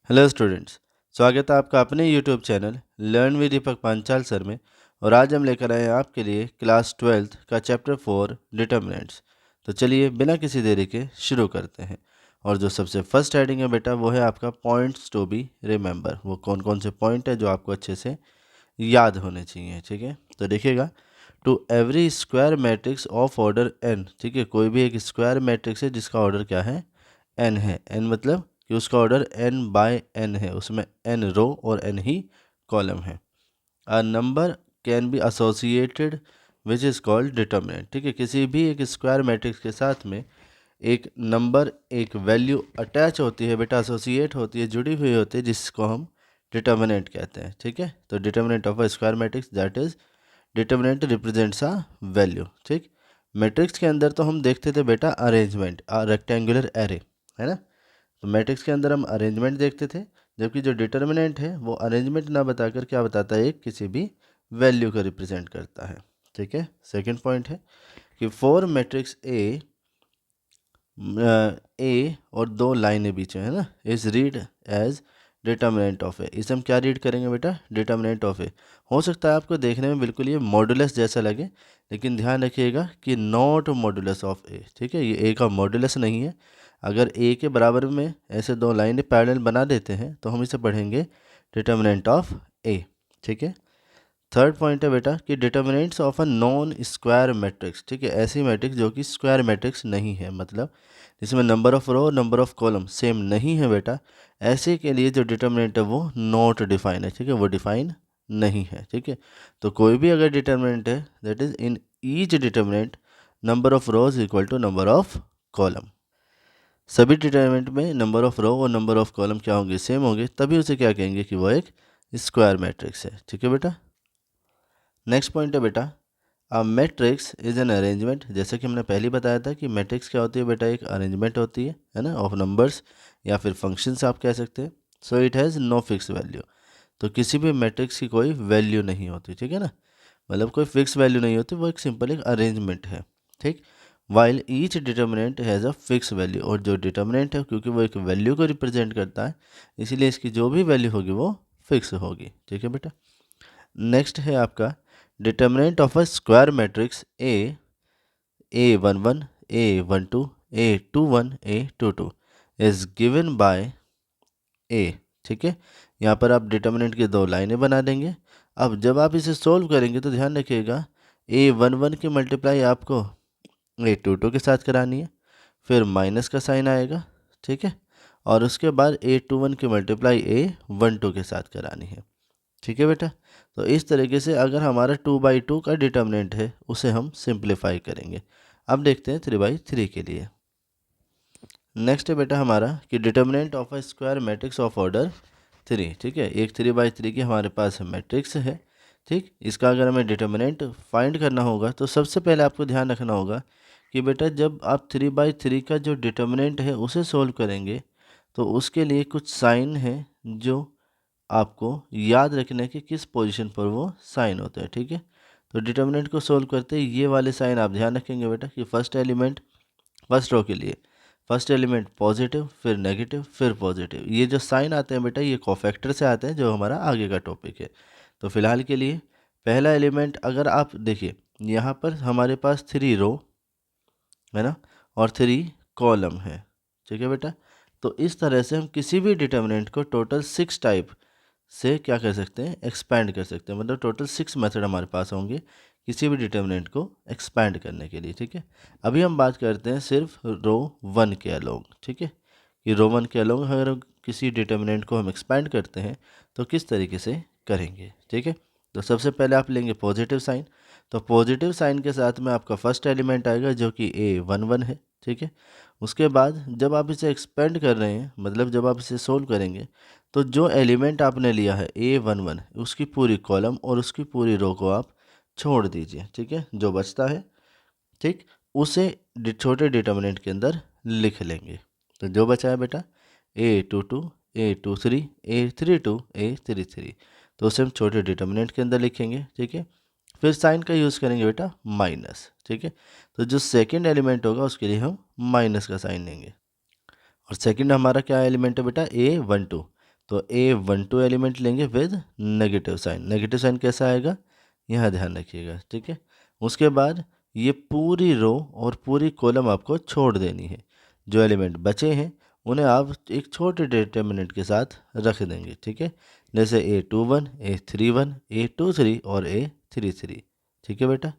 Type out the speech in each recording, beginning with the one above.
Hello students, स्वागत है आपका अपने YouTube channel learn with Deepak Panchal sir में। और आज हम लेकर आए हैं आपके लिए क्लास 12th का चैप्टर 4 डिटर्मिनेंट्स। तो चलिए बिना किसी देरी के शुरू करते हैं। और जो सबसे फर्स्ट हेडिंग है बेटा वो है आपका पॉइंट्स टू बी रिमेंबर। वो कौन कौन से पॉइंट है जो आपको अच्छे से याद होने चाहिए, ठीक है। तो देखिएगा, to every square matrix of order n, ठीक है। कोई भी एक स्क्वायर मैट्रिक्स है जिसका ऑर्डर क्या है, एन है। एन मतलब कि उसका ऑर्डर n बाय n है, उसमें n रो और n ही कॉलम है। A number can be associated which is called determinant, ठीक है। किसी भी एक स्क्वायर मैट्रिक्स के साथ में एक नंबर, एक वैल्यू अटैच होती है बेटा, एसोसिएट होती है, जुड़ी हुई होती है, जिसको हम डिटर्मिनेंट कहते हैं, ठीक है। तो determinant of a square matrix that is determinant represents a value, ठीक। मैट्रिक्स के अंदर तो हम देखते थे बेटा अरेंजमेंट, रेक्टेंगुलर एरे, है ना। तो मैट्रिक्स के अंदर हम अरेंजमेंट देखते थे, जबकि जो डिटर्मिनेंट है वो अरेंजमेंट ना बताकर क्या बताता है, एक किसी भी वैल्यू को रिप्रेजेंट करता है, ठीक है। सेकंड पॉइंट है कि फोर मैट्रिक्स ए और दो लाइनें बीच में, है ना, is read as determinant of A. इसे हम क्या रीड करेंगे बेटा, डिटर्मिनेंट ऑफ ए। हो सकता है आपको देखने में बिल्कुल ये मॉडुलस जैसा लगे, लेकिन ध्यान रखिएगा कि नॉट मॉडुलस ऑफ ए, ठीक है। ये ए का मॉडुलस नहीं है। अगर ए के बराबर में ऐसे दो लाइनें पैरेलल बना देते हैं तो हम इसे पढ़ेंगे डिटर्मिनेंट ऑफ ए, ठीक है। थर्ड पॉइंट है बेटा कि determinants of a non square matrix, ठीक है। ऐसी मैट्रिक्स जो कि स्क्वायर मैट्रिक्स नहीं है, मतलब जिसमें number of row number of column same नहीं है बेटा, ऐसे के लिए जो डिटर्मिनेंट है वो नॉट डिफाइन है, ठीक है। वो डिफाइन नहीं है, ठीक है। तो कोई भी अगर डिटर्मिनेंट है that is in each determinant number of rows equal to number of column. सभी डिटर्मिनेंट में नंबर ऑफ रो और नंबर ऑफ कॉलम क्या होंगे, सेम होंगे, तभी उसे क्या कहेंगे कि वो एक स्क्वायर मैट्रिक्स है, ठीक है बेटा। नेक्स्ट पॉइंट है बेटा, a matrix is an arrangement. जैसे कि हमने पहले बताया था कि मैट्रिक्स क्या होती है बेटा, एक अरेंजमेंट होती है ना, ऑफ नंबर्स या फिर फंक्शंस आप कह सकते हैं। So it has no fix value. तो किसी भी मैट्रिक्स की कोई वैल्यू नहीं होती, ठीक है ना, मतलब कोई फिक्स वैल्यू नहीं होती, वो एक सिंपल एक अरेंजमेंट है, ठीक। While each determinant has a fix value, और जो डिटर्मिनेंट है क्योंकि वो एक वैल्यू को रिप्रेजेंट करता है, इसीलिए इसकी जो भी वैल्यू होगी वो फिक्स होगी, ठीक है बेटा। नेक्स्ट है आपका determinant of a square matrix A11, A12, A21, A22 is given by A, ठीक है। यहाँ पर आप डिटर्मिनेंट की दो लाइनें बना देंगे। अब जब आप इसे सोल्व करेंगे तो ध्यान रखिएगा, A11 की मल्टीप्लाई आपको A22 के साथ करानी है, फिर माइनस का साइन आएगा, ठीक है। और उसके बाद A21 की मल्टीप्लाई A12 के साथ करानी है, ठीक है बेटा। तो इस तरीके से अगर हमारा 2/2 का डिटर्मिनेंट है उसे हम सिंप्लीफाई करेंगे। अब देखते हैं 3/3 के लिए। नेक्स्ट है बेटा हमारा कि determinant of a square matrix of order 3, ठीक है। एक 3/3 की हमारे पास मैट्रिक्स है, ठीक। इसका अगर हमें डिटर्मिनेंट फाइंड करना होगा तो सबसे पहले आपको ध्यान रखना होगा कि बेटा जब आप 3/3 का जो डिटर्मिनेंट है उसे सोल्व करेंगे तो उसके लिए कुछ साइन है जो आपको याद रखना कि किस पोजीशन पर वो साइन होता है, ठीक है। तो डिटर्मिनेंट को सोल्व करते ही ये वाले साइन आप ध्यान रखेंगे बेटा कि फर्स्ट एलिमेंट, फर्स्ट रो के लिए फर्स्ट एलिमेंट पॉजिटिव, फिर नेगेटिव, फिर पॉजिटिव। ये जो साइन आते हैं बेटा ये कोफैक्टर से आते हैं, जो हमारा आगे का टॉपिक है। तो फिलहाल के लिए पहला एलिमेंट अगर आप देखिए, यहाँ पर हमारे पास 3 रो है ना और 3 कॉलम है, ठीक है बेटा। तो इस तरह से हम किसी भी डिटर्मिनेंट को टोटल 6 टाइप से क्या कर सकते हैं, एक्सपैंड कर सकते हैं। मतलब टोटल 6 मेथड हमारे पास होंगे किसी भी डिटर्मिनेंट को एक्सपैंड करने के लिए, ठीक है। अभी हम बात करते हैं सिर्फ रो 1 के अलोंग, ठीक है, कि रो 1 के अलोंग अगर किसी डिटर्मिनेंट को हम एक्सपैंड करते हैं तो किस तरीके से करेंगे, ठीक है। तो सबसे पहले आप लेंगे पॉजिटिव साइन। तो पॉजिटिव साइन के साथ में आपका फर्स्ट एलिमेंट आएगा जो कि A11 है, ठीक है। उसके बाद जब आप इसे एक्सपेंड कर रहे हैं, मतलब जब आप इसे सोल्व करेंगे, तो जो एलिमेंट आपने लिया है A11 उसकी पूरी कॉलम और उसकी पूरी रो को आप छोड़ दीजिए, ठीक है। जो बचता है, ठीक, उसे छोटे डिटर्मिनेंट के अंदर लिख लेंगे। तो जो बचा है बेटा A22, A23, A32, A33, तो उसे हम छोटे डिटर्मिनेंट के अंदर लिखेंगे, ठीक है। फिर साइन का यूज़ करेंगे बेटा माइनस, ठीक है। तो जो सेकंड एलिमेंट होगा उसके लिए हम माइनस का साइन लेंगे। और सेकंड हमारा क्या एलिमेंट है बेटा A12, तो A12 एलिमेंट लेंगे with negative sign. Negative sign कैसा आएगा, यहाँ ध्यान रखिएगा, ठीक है। उसके बाद ये पूरी रो और पूरी कॉलम आपको छोड़ देनी है। जो एलिमेंट बचे हैं उन्हें आप एक छोटे डिटर्मिनेंट के साथ रख देंगे, ठीक है। जैसे A21, A31, A23 और A33, ठीक है बेटा।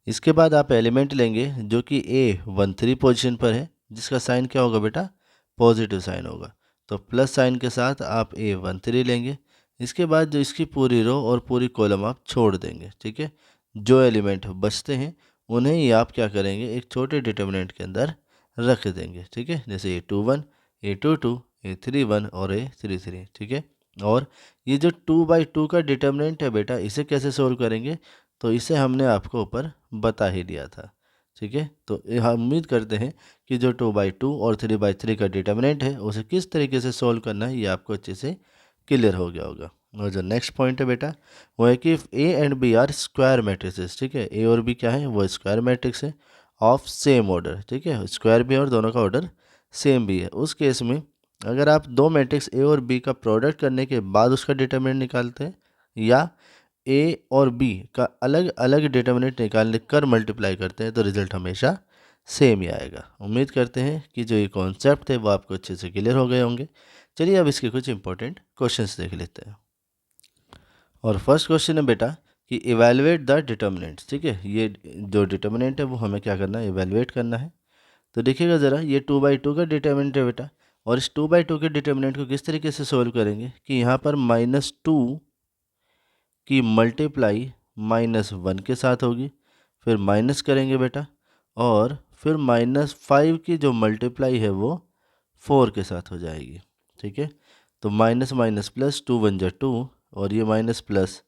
इसके बाद आप एलिमेंट लेंगे जो कि A13 पोजीशन पर है, जिसका साइन क्या होगा बेटा, पॉजिटिव साइन होगा। तो प्लस साइन के साथ आप A13 लेंगे। इसके बाद जो इसकी पूरी रो और पूरी कॉलम आप छोड़ देंगे, ठीक है। जो एलिमेंट बचते हैं उन्हें ही आप क्या करेंगे, एक छोटे डिटर्मिनेंट के अंदर रख देंगे, ठीक है। जैसे A21, A22, A31 और A33, ठीक है। और ये जो 2/2 का डिटर्मिनेंट है बेटा, इसे कैसे सोल्व करेंगे, तो इसे हमने आपको ऊपर बता ही दिया था, ठीक है। तो हम उम्मीद करते हैं कि जो 2/2 और 3/3 का डिटर्मिनेंट है उसे किस तरीके से सोल्व करना है ये आपको अच्छे से क्लियर हो गया होगा। और जो नेक्स्ट पॉइंट है बेटा वो है कि A and B are square matrices, ठीक है। ए और बी क्या है, वो स्क्वायर मैट्रिक्स है ऑफ सेम ऑर्डर, ठीक है। स्क्वायर भी है और दोनों का ऑर्डर सेम भी है। उस केस में अगर आप दो मैट्रिक्स ए और बी का प्रोडक्ट करने के बाद उसका डिटर्मिनेंट निकालते हैं, या ए और बी का अलग अलग डिटर्मिनेंट निकालने कर मल्टीप्लाई करते हैं, तो रिजल्ट हमेशा सेम ही आएगा। उम्मीद करते हैं कि जो ये कॉन्सेप्ट है वो आपको अच्छे से क्लियर हो गए होंगे। चलिए अब इसके कुछ इंपॉर्टेंट क्वेश्चंस देख लेते हैं। और फर्स्ट क्वेश्चन है बेटा कि इवेलुएट द डिटर्मिनेंट्स, ठीक है। ये जो डिटर्मिनेंट है वो हमें क्या करना है, इवेलुएट करना है। तो देखिएगा ज़रा, ये 2/2 का डिटर्मिनेंट है बेटा, और इस 2/2 के डिटर्मिनेंट को किस तरीके से सोल्व करेंगे कि यहाँ पर -2 की मल्टीप्लाई -1 के साथ होगी, फिर माइनस करेंगे बेटा, और फिर -5 की जो मल्टीप्लाई है वो 4 के साथ हो जाएगी, ठीक है। तो माइनस माइनस प्लस, 2 1 जा 2, और ये माइनस प्लस,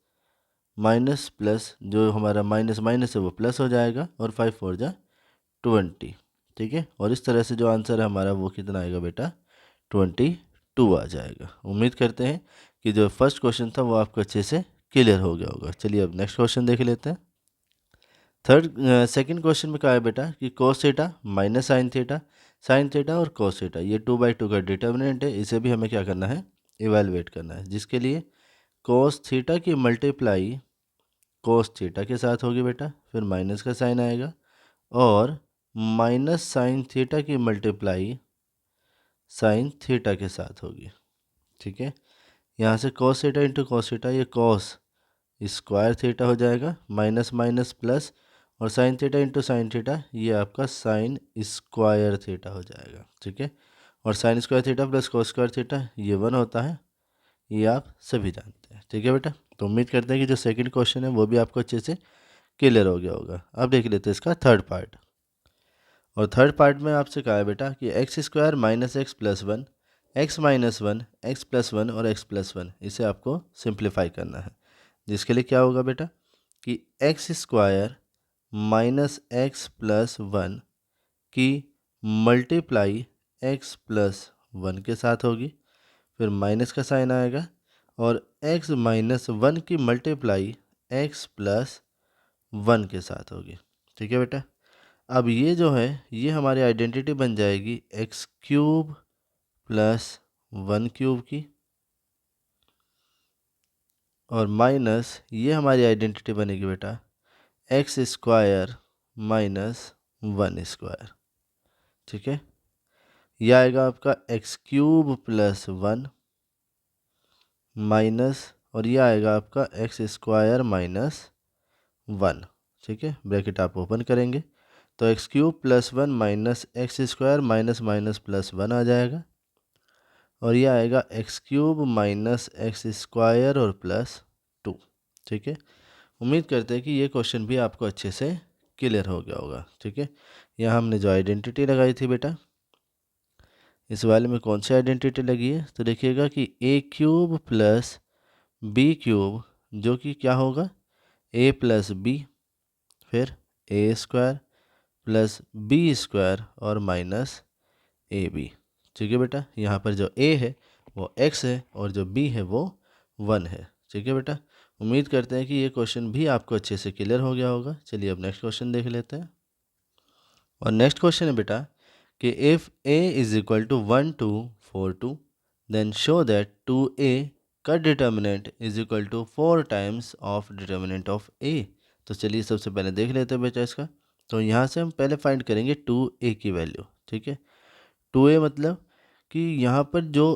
माइनस प्लस जो हमारा माइनस माइनस है वो प्लस हो जाएगा, और 5 4 जा 20, ठीक है। और इस तरह से जो आंसर है हमारा वो कितना आएगा बेटा, 22 आ जाएगा। उम्मीद करते हैं कि जो फर्स्ट क्वेश्चन था वो आपको अच्छे से क्लियर हो गया होगा। चलिए अब नेक्स्ट क्वेश्चन देख लेते हैं। सेकंड क्वेश्चन में कहा है बेटा कि cos theta minus sine theta और cos थीटा, ये 2/2 का डिटर्मिनेंट है। इसे भी हमें क्या करना है, इवेलुएट करना है, जिसके लिए cos थीटा की मल्टीप्लाई cos थीटा के साथ होगी बेटा, फिर माइनस का साइन आएगा, और माइनस साइन थीटा की मल्टीप्लाई साइन थीटा के साथ होगी, ठीक है। यहाँ से cos theta into cos theta, ये cos स्क्वायर थीटा हो जाएगा, माइनस माइनस प्लस, और sine theta into sine theta, ये आपका साइन स्क्वायर थीटा हो जाएगा, ठीक है। और sine square theta plus cos square theta ये 1 होता है, ये आप सभी जानते हैं, ठीक है बेटा। तो उम्मीद करते हैं कि जो सेकंड क्वेश्चन है वो भी आपको अच्छे से क्लियर हो गया होगा। अब देख लेते हैं इसका थर्ड पार्ट। और थर्ड पार्ट में आपसे कहा है बेटा कि x square minus x plus 1, x minus 1, x plus 1 और एक्स प्लस 1, इसे आपको सिंप्लीफाई करना है। जिसके लिए क्या होगा बेटा कि x square minus x plus 1 की मल्टीप्लाई एक्स प्लस 1 के साथ होगी, फिर माइनस का साइन आएगा, और एक्स माइनस 1 की मल्टीप्लाई एक्स प्लस 1 के साथ होगी, ठीक है बेटा। अब ये जो है ये हमारी आइडेंटिटी बन जाएगी एक्स क्यूब प्लस 1 क्यूब की, और माइनस ये हमारी आइडेंटिटी बनेगी बेटा एक्स स्क्वायर माइनस 1 स्क्वायर, ठीक है। यह आएगा आपका एक्स क्यूब प्लस 1 माइनस, और यह आएगा आपका एक्स स्क्वायर माइनस 1, ठीक है। ब्रैकेट आप ओपन करेंगे तो x cube plus 1 minus x square minus minus plus 1 आ जाएगा, और यह आएगा x cube minus x square और प्लस 2, ठीक है। उम्मीद करते हैं कि ये क्वेश्चन भी आपको अच्छे से क्लियर हो गया होगा, ठीक है। यहाँ हमने जो आइडेंटिटी लगाई थी बेटा, इस वाले में कौन सी आइडेंटिटी लगी है, तो देखिएगा कि ए क्यूब प्लस बी क्यूब, जो कि क्या होगा ए प्लस बी, फिर ए स्क्वायर प्लस बी स्क्वायर और माइनस ए बी, ठीक है बेटा। यहाँ पर जो ए है वो x है और जो b है वो 1 है, ठीक है बेटा। उम्मीद करते हैं कि ये क्वेश्चन भी आपको अच्छे से क्लियर हो गया होगा। चलिए अब नेक्स्ट क्वेश्चन देख लेते हैं। और नेक्स्ट क्वेश्चन है बेटा कि if a is equal to 1 2 4 2, then show that 2a का determinant is equal to 4 times of determinant of a। तो चलिए सबसे पहले देख लेते हैं बेटा इसका। तो यहाँ से हम पहले फाइंड करेंगे 2a की वैल्यू, ठीक है। 2a मतलब कि यहाँ पर जो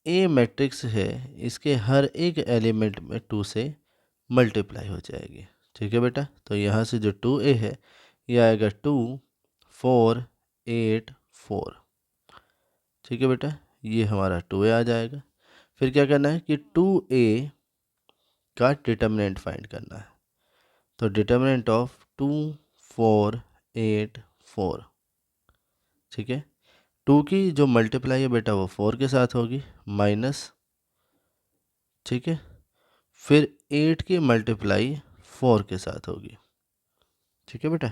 a मैट्रिक्स है इसके हर एक एलिमेंट में 2 से मल्टीप्लाई हो जाएगी, ठीक है बेटा। तो यहाँ से जो 2a है ये आएगा 2 4 8 4, ठीक है बेटा। ये हमारा 2a आ जाएगा। फिर क्या करना है कि 2a का डिटर्मिनेंट फाइंड करना है। तो डिटर्मिनेंट ऑफ 2 4 8 4, ठीक है। 2 की जो मल्टीप्लाई है बेटा वो 4 के साथ होगी माइनस, ठीक है। फिर 8 की मल्टीप्लाई 4 के साथ होगी, ठीक है बेटा।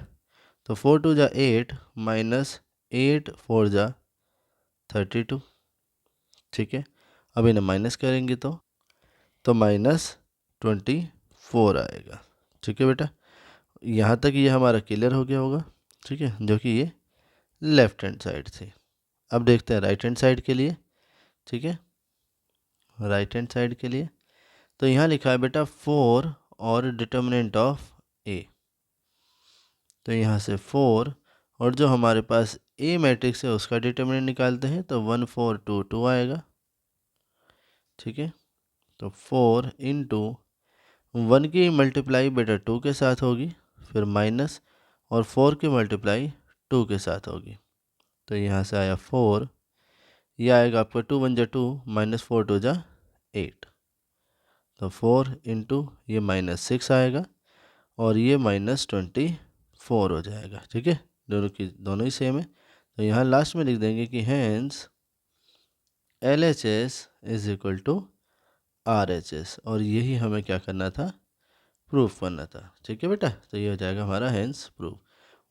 तो 4 2 जा 8 माइनस 8 4 जा 32, ठीक है। अब इन्हें माइनस करेंगे तो माइनस 24 आएगा, ठीक है बेटा। यहाँ तक ये हमारा क्लियर हो गया होगा, ठीक है, जो कि ये लेफ्ट हैंड साइड थी। अब देखते हैं राइट हैंड साइड के लिए, ठीक है। राइट हैंड साइड के लिए तो यहाँ लिखा है बेटा 4 और डिटर्मिनेंट ऑफ a। तो यहाँ से 4 और जो हमारे पास a मैट्रिक्स है उसका डिटर्मिनेंट निकालते हैं तो 1 4 2 2 आएगा, ठीक है। तो 4 इंटू 1 की मल्टीप्लाई बेटा 2 के साथ होगी, फिर माइनस और 4 की मल्टीप्लाई 2 के साथ होगी। तो यहाँ से आया 4, ये आएगा आपका 2 1 जा 2 माइनस 4 2 जा 8। तो 4 इंटू ये माइनस 6 आएगा और ये माइनस 24 हो जाएगा, ठीक है। दोनों ही सेम है। तो यहाँ लास्ट में लिख देंगे कि hence LHS is equal to RHS, और यही हमें क्या करना था, प्रूफ करना था, ठीक है बेटा। तो ये हो जाएगा हमारा हैंस प्रूफ।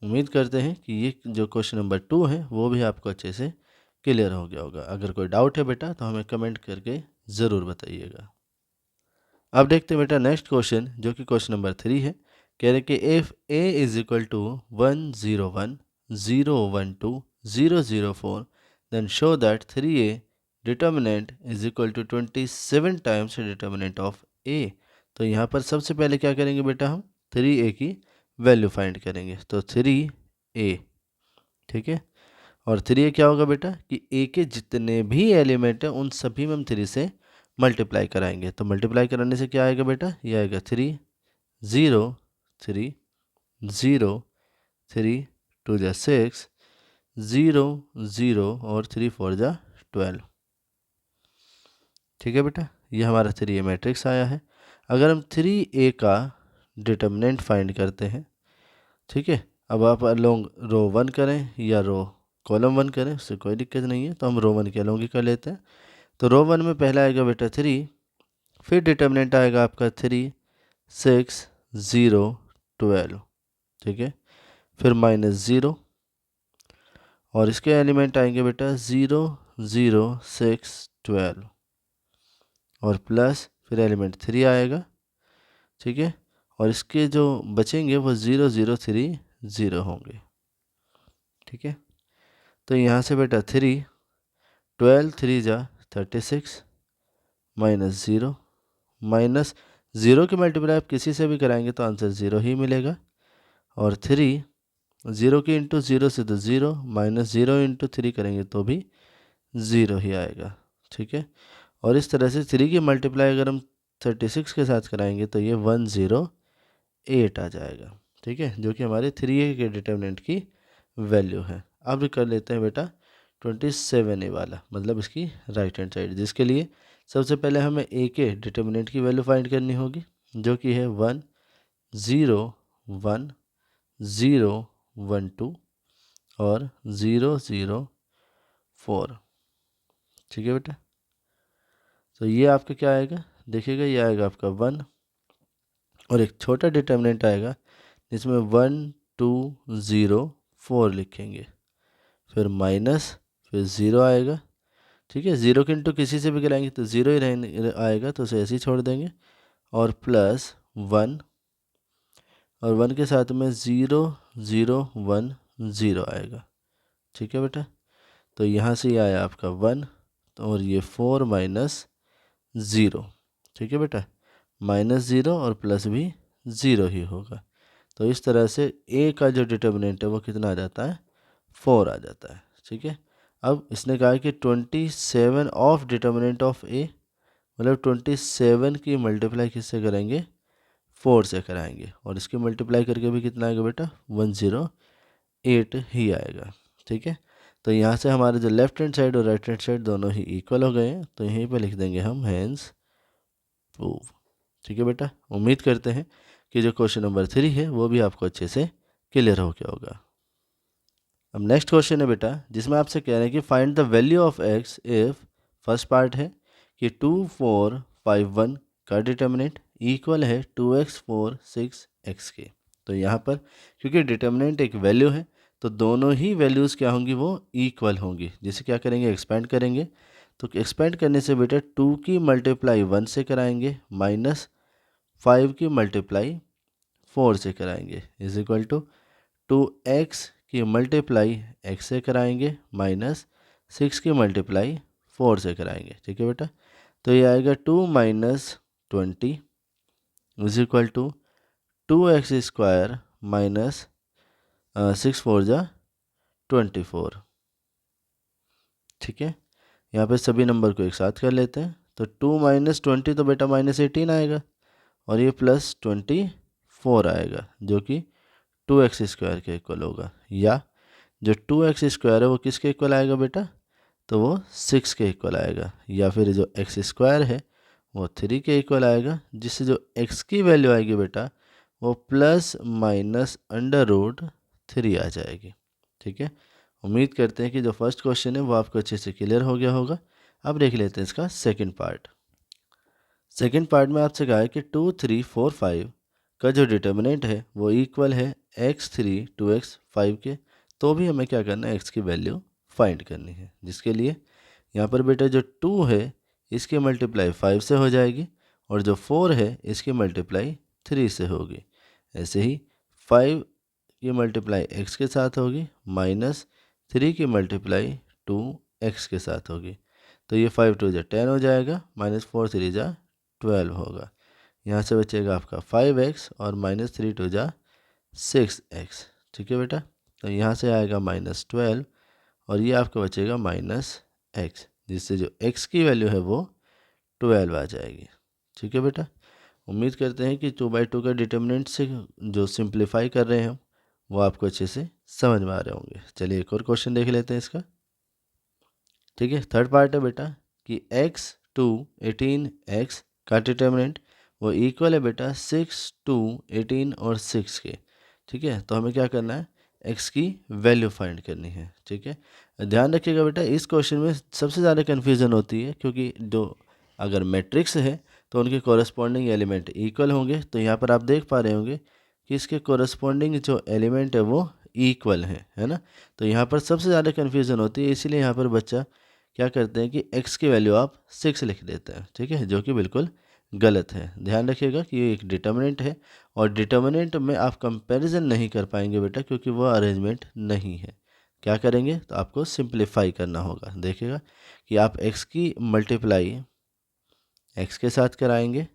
उम्मीद करते हैं कि ये जो क्वेश्चन नंबर 2 है वो भी आपको अच्छे से क्लियर हो गया होगा। अगर कोई डाउट है बेटा तो हमें कमेंट करके ज़रूर बताइएगा। अब देखते हैं बेटा नेक्स्ट क्वेश्चन, जो कि क्वेश्चन नंबर 3 है। कह रहे कि if a is equal to 1 0 1 0 1 2 0 0 4 then show that 3a determinant is equal to 27 times determinant of a। तो यहाँ पर सबसे पहले क्या करेंगे बेटा, हम 3a की वैल्यू फाइंड करेंगे। तो 3a, ठीक है। और 3a क्या होगा बेटा कि a के जितने भी एलिमेंट हैं उन सभी में हम 3 से मल्टीप्लाई कराएंगे। तो मल्टीप्लाई कराने से क्या आएगा बेटा, ये आएगा 3 0 3 0 3 2 जा 6 0 0 और 3 4 जा 12, ठीक है बेटा। ये हमारा 3a मैट्रिक्स आया है। अगर हम 3a का डिटर्मिनेंट फाइंड करते हैं, ठीक है। अब आप अलोंग रो 1 करें या रो कॉलम 1 करें, उससे कोई दिक्कत नहीं है। तो हम रो 1 के अलोंग ही कर लेते हैं। तो रो 1 में पहला आएगा बेटा 3, फिर डिटर्मिनेंट आएगा आपका 3 6 0 12, ठीक है। फिर माइनस 0 और इसके एलिमेंट आएंगे बेटा 0 0 6 12 और प्लस फिर एलिमेंट 3 आएगा, ठीक है। और इसके जो बचेंगे वो 0 0 3 0 होंगे, ठीक है। तो यहाँ से बेटा 3 12 3 जा 36 माइनस 0 माइनस 0 की मल्टीप्लाई आप किसी से भी कराएंगे तो आंसर 0 ही मिलेगा। और 3 0 की इंटू 0 से तो 0 माइनस 0 इंटू 3 करेंगे तो भी 0 ही आएगा, ठीक है। और इस तरह से 3 की मल्टीप्लाई अगर हम 36 के साथ कराएंगे तो ये 108 आ जाएगा, ठीक है, जो कि हमारे 3a के डिटर्मिनेंट की वैल्यू है। अब कर लेते हैं बेटा 27a वाला, मतलब इसकी राइट हैंड साइड, जिसके लिए सबसे पहले हमें a के डिटर्मिनेंट की वैल्यू फाइंड करनी होगी, जो कि है 1 0 1 0 1 2 और 0 0 4, ठीक है बेटा। तो ये आपका क्या आएगा, देखिएगा ये आएगा आपका 1 और एक छोटा डिटर्मिनेंट आएगा जिसमें 1 2 0 4 लिखेंगे, फिर माइनस फिर 0 आएगा, ठीक है। 0 के इंटू किसी से भी कराएंगे तो 0 ही रहने आएगा, तो उसे ऐसे ही छोड़ देंगे। और प्लस 1 और 1 के साथ में 0 0 1 0 आएगा, ठीक है बेटा। तो यहाँ से ये आया आपका 1, और ये 4 माइनस 0, ठीक है बेटा, -0 और प्लस भी 0 ही होगा। तो इस तरह से a का जो डिटर्मिनेंट है वो कितना आ जाता है, 4 आ जाता है, ठीक है। अब इसने कहा कि 27 ऑफ डिटर्मिनेंट ऑफ a, मतलब 27 की मल्टीप्लाई किससे करेंगे, 4 से कराएंगे, और इसकी मल्टीप्लाई करके भी कितना आएगा बेटा, 108 ही आएगा, ठीक है। तो यहाँ से हमारे जो लेफ्ट हैंड साइड और राइट हैंड साइड दोनों ही इक्वल हो गए हैं, तो यहीं पे लिख देंगे हम हैंस प्रूव, ठीक है बेटा। उम्मीद करते हैं कि जो क्वेश्चन नंबर 3 है वो भी आपको अच्छे से क्लियर हो गया होगा। अब नेक्स्ट क्वेश्चन है बेटा, जिसमें आपसे कह रहे हैं कि find the value of x if, first part है कि 2 4 5 1 का डिटर्मिनेंट इक्वल है 2x 4 6x के। तो यहाँ पर क्योंकि डिटर्मिनेंट एक वैल्यू है तो दोनों ही वैल्यूज़ क्या होंगी, वो इक्वल होंगी। जिसे क्या करेंगे, एक्सपेंड करेंगे। तो एक्सपेंड करने से बेटा 2 की मल्टीप्लाई 1 से कराएंगे माइनस 5 की मल्टीप्लाई 4 से कराएंगे इज इक्वल टू 2x की मल्टीप्लाई x से कराएंगे माइनस 6 की मल्टीप्लाई 4 से कराएंगे, ठीक है बेटा। तो ये आएगा 2 minus 20 is equal to 2x square minus 6 4 जा 24, ठीक है। यहाँ पे सभी नंबर को एक साथ कर लेते हैं। तो 2 माइनस 20 तो बेटा -18 आएगा, और ये प्लस 24 आएगा जो कि 2x स्क्वायर के इक्वल होगा। या जो 2x स्क्वायर है वो किसके इक्वल आएगा बेटा, तो वो 6 के इक्वल आएगा। या फिर जो x स्क्वायर है वो 3 के इक्वल आएगा, जिससे जो x की वैल्यू आएगी बेटा वो प्लस माइनस √3 आ जाएगी, ठीक है। उम्मीद करते हैं कि जो फर्स्ट क्वेश्चन है वो आपको अच्छे से क्लियर हो गया होगा। अब देख लेते हैं इसका सेकंड पार्ट। सेकंड पार्ट में आपसे कहा है कि 2 3 4 5 का जो डिटर्मिनेंट है वो इक्वल है x3 2x 5 के। तो भी हमें क्या करना है, x की वैल्यू फाइंड करनी है, जिसके लिए यहाँ पर बेटा जो 2 है इसकी मल्टीप्लाई 5 से हो जाएगी, और जो 4 है इसकी मल्टीप्लाई 3 से होगी। ऐसे ही 5 की मल्टीप्लाई x के साथ होगी माइनस 3 की मल्टीप्लाई 2x के साथ होगी। तो ये 5 2 जा 10 हो जाएगा, -4 3 जा 12 होगा। यहाँ से बचेगा आपका 5x और -3 2 जा 6x, ठीक है बेटा। तो यहाँ से आएगा -12 और ये आपका बचेगा -x, जिससे जो x की वैल्यू है वो 12 आ जाएगी, ठीक है बेटा। उम्मीद करते हैं कि 2/2 का डिटर्मिनेंट से जो सिंप्लीफाई कर रहे हैं हम वो आपको अच्छे से समझ में आ रहे होंगे। चलिए एक और क्वेश्चन देख लेते हैं इसका, ठीक है। थर्ड पार्ट है बेटा कि x 2 18x का डिटर्मिनेंट वो इक्वल है बेटा 6 2 18 और 6 के, ठीक है। तो हमें क्या करना है, x की वैल्यू फाइंड करनी है, ठीक है। ध्यान रखिएगा बेटा इस क्वेश्चन में सबसे ज़्यादा कन्फ्यूज़न होती है, क्योंकि जो अगर मैट्रिक्स है तो उनके कॉरस्पॉन्डिंग एलिमेंट इक्वल होंगे। तो यहाँ पर आप देख पा रहे होंगे कि इसके कॉरस्पॉन्डिंग जो एलिमेंट है वो इक्वल है ना। तो यहाँ पर सबसे ज़्यादा कन्फ्यूज़न होती है, इसीलिए यहाँ पर बच्चा क्या करते हैं कि x की वैल्यू आप 6 लिख देते हैं, ठीक है, जो कि बिल्कुल गलत है। ध्यान रखिएगा कि ये एक डिटर्मिनेंट है, और डिटर्मिनेंट में आप कंपैरिजन नहीं कर पाएंगे बेटा, क्योंकि वो अरेंजमेंट नहीं है। क्या करेंगे, तो आपको सिंप्लीफाई करना होगा। देखिएगा कि आप x की मल्टीप्लाई x के साथ कराएंगे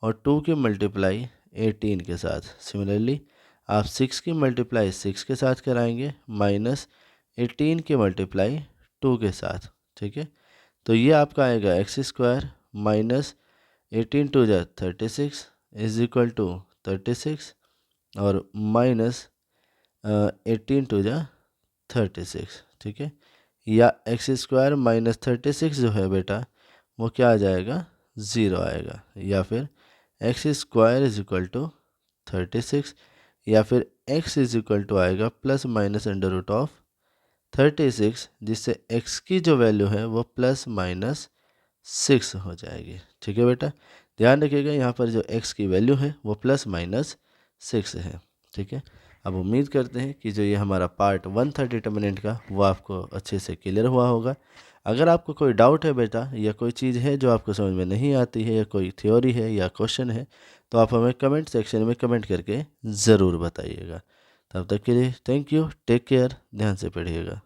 और 2 की मल्टीप्लाई 18 के साथ। सिमिलरली आप 6 की मल्टीप्लाई 6 के साथ कराएंगे -18 की मल्टीप्लाई 2 के साथ, ठीक है। तो ये आपका आएगा x स्क्वायर माइनस 18 2 जा 36 इज इक्वल टू 36 और माइनस 18 2 जा 36, ठीक है। या x स्क्वायर माइनस 36 जो है बेटा वो क्या आ जाएगा, 0 आएगा। या फिर x square is equal to 36, या फिर x इज इक्वल टू आएगा प्लस माइनस √36, जिससे x की जो वैल्यू है वो प्लस माइनस 6 हो जाएगी, ठीक है बेटा। ध्यान रखिएगा यहाँ पर जो x की वैल्यू है वो प्लस माइनस 6 है, ठीक है। अब उम्मीद करते हैं कि जो ये हमारा पार्ट 1 था डिटर्मिनेंट का वो आपको अच्छे से क्लियर हुआ होगा। अगर आपको कोई डाउट है बेटा, या कोई चीज़ है जो आपको समझ में नहीं आती है, या कोई थ्योरी है या क्वेश्चन है, तो आप हमें कमेंट सेक्शन में कमेंट करके ज़रूर बताइएगा। तब तक के लिए थैंक यू, टेक केयर, ध्यान से पढ़िएगा।